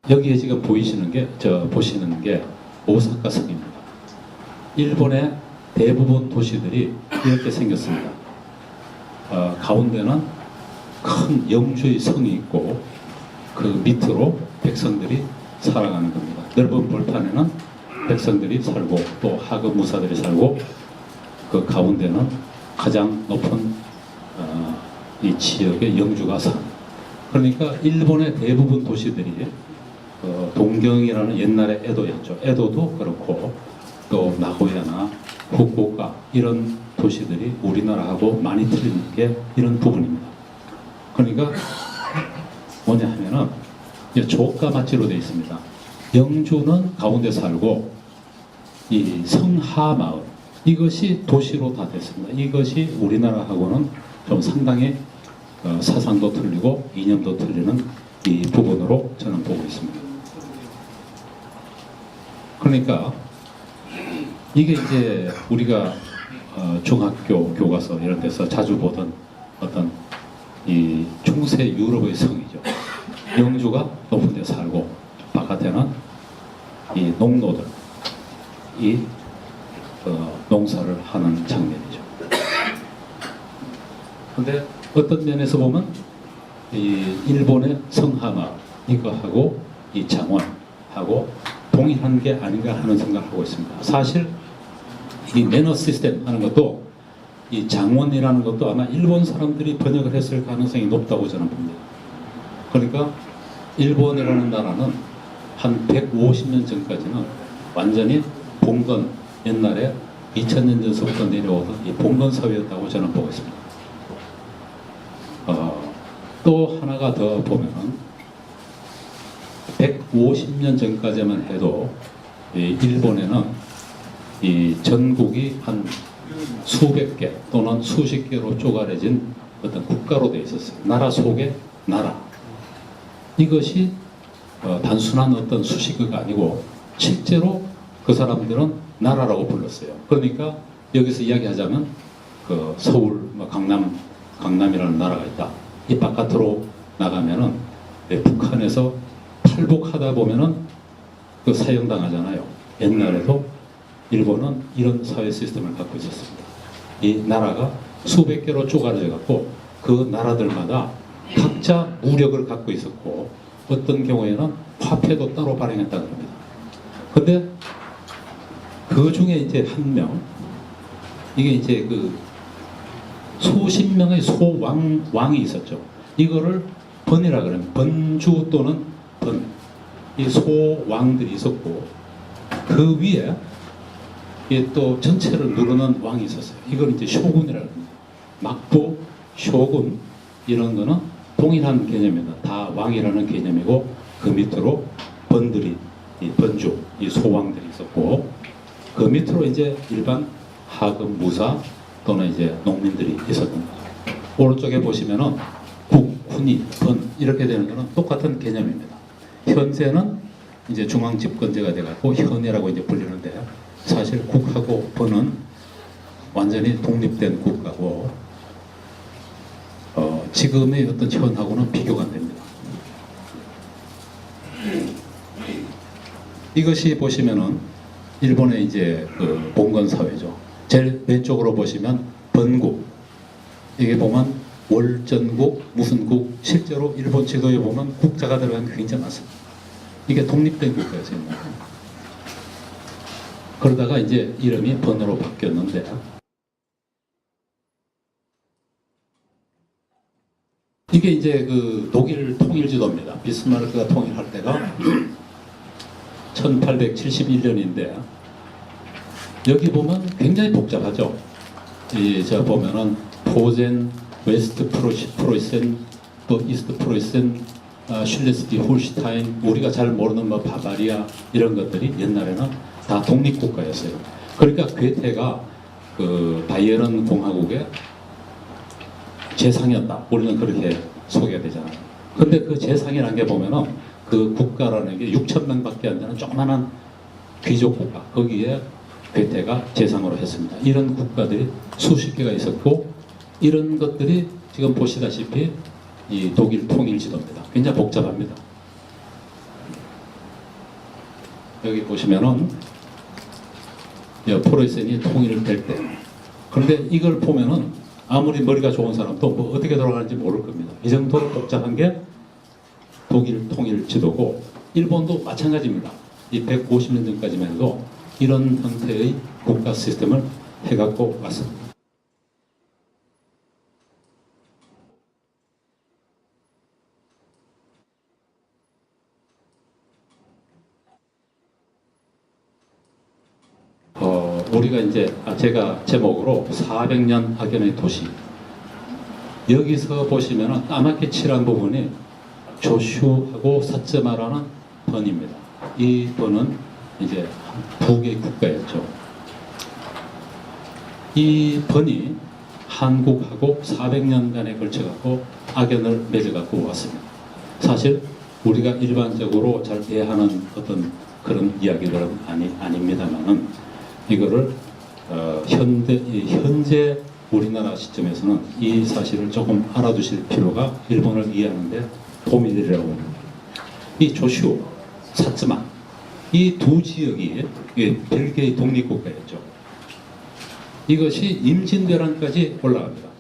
여기에 지금 보시는 게 오사카 성입니다. 일본의 대부분 도시들이 이렇게 생겼습니다. 가운데는 큰 영주의 성이 있고 그 밑으로 백성들이 살아가는 겁니다. 넓은 벌판에는 백성들이 살고 또 하급 무사들이 살고 그 가운데는 가장 높은 이 지역의 영주가 산. 그러니까 일본의 대부분 도시들이 동경이라는 옛날의 에도였죠. 에도도 그렇고 또 나고야나 후쿠오카 이런 도시들이 우리나라하고 많이 틀리는 게 이런 부분입니다. 그러니까 뭐냐 하면은 조가 맞지로 되어 있습니다. 영주는 가운데 살고 이 성하마을 이것이 도시로 다 됐습니다. 이것이 우리나라하고는 좀 상당히 사상도 틀리고 이념도 틀리는 이 부분으로 저는 보고 있습니다. 그러니까 이게 이제 우리가 중학교 교과서 이런 데서 자주 보던 어떤 이 중세 유럽의 성이죠. 영주가 높은 데 살고 바깥에는 이 농노들 이 농사를 하는 장면이죠. 근데 어떤 면에서 보면 이 일본의 성하마 이거하고 이 장원하고 동일한 게 아닌가 하는 생각을 하고 있습니다. 사실 이 매너 시스템 하는 것도 이 장원이라는 것도 아마 일본 사람들이 번역을 했을 가능성이 높다고 저는 봅니다. 그러니까 일본이라는 나라는 한 150년 전까지는 완전히 봉건 옛날에 2000년 전서부터 내려오던 이 봉건 사회였다고 저는 보고 있습니다. 또 하나가 더 보면은 150년 전까지만 해도 이 일본에는 이 전국이 한 수백 개 또는 수십 개로 쪼가려진 어떤 국가로 되어 있었어요. 나라 속의 나라. 이것이 단순한 어떤 수식어가 아니고 실제로 그 사람들은 나라라고 불렀어요. 그러니까 여기서 이야기하자면 그 서울, 강남이라는 나라가 있다. 이 바깥으로 나가면은 북한에서 탈북하다 보면은 그 사형당하잖아요. 옛날에도 일본은 이런 사회 시스템을 갖고 있었습니다. 이 나라가 수백 개로 쪼가려져 갖고 그 나라들마다 각자 무력을 갖고 있었고 어떤 경우에는 화폐도 따로 발행했다는 겁니다. 근데 그 중에 이제 한 명, 이게 이제 그 수십 명의 왕이 있었죠. 이거를 번이라 그러면 번주 또는 번, 이 소왕들이 있었고 그 위에 또 전체를 누르는 왕이 있었어요. 이걸 이제 쇼군이라고 합니다. 막부, 쇼군 이런 거는 동일한 개념입니다. 다 왕이라는 개념이고 그 밑으로 번들이 이 번주, 이 소왕들이 있었고 그 밑으로 이제 일반 하급 무사 또는 이제 농민들이 있었던 거죠. 오른쪽에 보시면은 국, 군이, 번 이렇게 되는 거는 똑같은 개념입니다. 현세는 이제 중앙 집권제가 돼갖고 현이라고 이제 불리는데 사실 국하고 번은 완전히 독립된 국가고 지금의 어떤 현하고는 비교가 안 됩니다. 이것이 보시면은 일본의 이제 그 봉건 사회죠. 제일 왼쪽으로 보시면 번국. 이게 보면 월전국, 무슨 국, 실제로 일본 지도에 보면 국자가 들어간 게 굉장히 많습니다. 이게 독립된 국가였어요. 그러다가 이제 이름이 번으로 바뀌었는데 이게 이제 그 독일 통일지도입니다. 비스마르크가 통일할 때가 1871년인데 여기 보면 굉장히 복잡하죠. 저 보면은 포젠, 웨스트 프로이센, 또 이스트 프로이센, 슐레스키 홀슈타인, 우리가 잘 모르는 뭐 바바리아 이런 것들이 옛날에는 다 독립국가였어요. 그러니까 괴테가 그 바이에른 공화국의 재상이었다. 우리는 그렇게 소개가 되잖아요. 근데 그 재상이라는 게 보면은 그 국가라는 게 6,000명밖에 안 되는 조그마한 귀족 국가 거기에 괴테가 재상으로 했습니다. 이런 국가들이 수십 개가 있었고 이런 것들이 지금 보시다시피 이 독일 통일 지도입니다. 굉장히 복잡합니다. 여기 보시면은 포로이센이 통일을 될 때. 그런데 이걸 보면은 아무리 머리가 좋은 사람도 뭐 어떻게 돌아가는지 모를 겁니다. 이 정도로 복잡한 게 독일 통일 지도고, 일본도 마찬가지입니다. 이 150년 전까지만 해도 이런 형태의 국가 시스템을 해갖고 왔습니다. 우리가 이제 제가 제목으로 400년 악연의 도시, 여기서 보시면은 까맣게 칠한 부분이 조슈하고 사츠마라는 번입니다. 이 번은 이제 북의 국가였죠. 이 번이 한국하고 400년간에 걸쳐갖고 악연을 맺어갖고 왔습니다. 사실 우리가 일반적으로 잘 대하는 어떤 그런 이야기들은 아닙니다만은, 이거를 현재 우리나라 시점에서는 이 사실을 조금 알아두실 필요가 일본을 이해하는데 도움이 되리라고 봅니다. 이 조슈, 사츠마, 이 두 지역이 별개의 독립국가였죠. 이것이 임진왜란까지 올라갑니다.